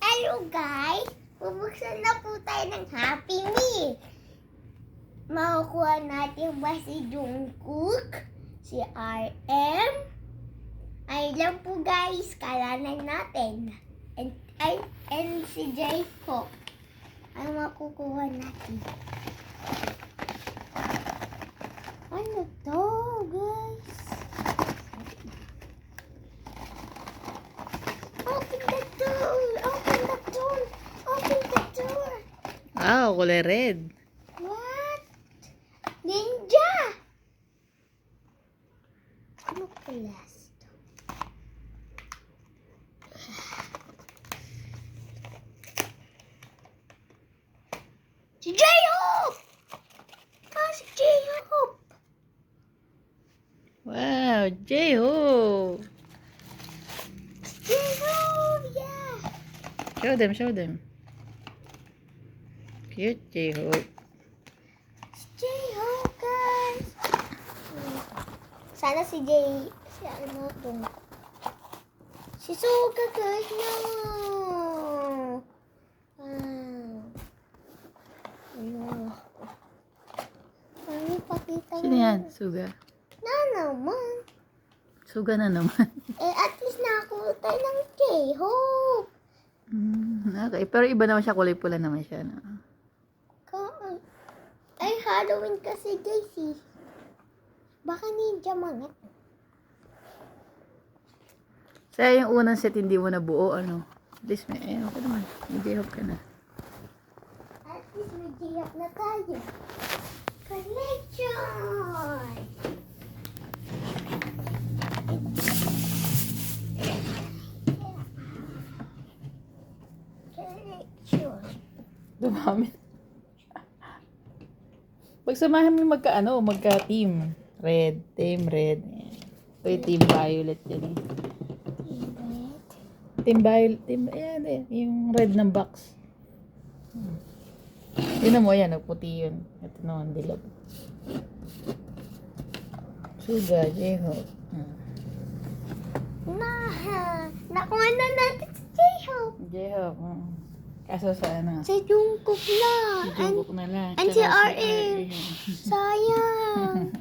Hello guys! Bubuksan na po tayo ng Happy Meal. Makukuha natin ba si Jungkook, si RM? Ay lang po guys, kalanan natin. And si J-Hope. Ano makukuha natin? Ano to guys? Open the door! Open the door! Open the door! Wow, kulay red. What? Ninja! Ano class to? Si J-Hope! Si J-Hope! Wow, J-Hope. J-Hope! Yeah! Show them. Cute J-Hope. Si J-Hope, guys! Sana si ano to? Si Suga, guys, no! Ano? Ano pakita Sino yan? Suga. Na naman. Suga na naman. At least nakakuha tayo ng J-Hope. Okay, pero iba naman siya. Kulay pula naman siya. No? Ay, Halloween kasi, guys, eh. Baka ninja mga. Saya yung unang set hindi mo nabuo, ano. At least may, okay naman. May J-Hope ka na. At least may J-Hope na tayo. Collection! Collection. Dumami. Pagsamahan mo yung magka-team. Red, team red. Ito yung team violet yan eh. Team violet, ayan eh. Yung red ng box. Yun mo yan, puti yun. Ito naman, dilag. Suga, J-Hope. Nakuha na natin si J-Hope. J-Hope. Kaso sa ano? Si Jungkook na. Jungkook na lang. And si Tsaka RM. Sayang.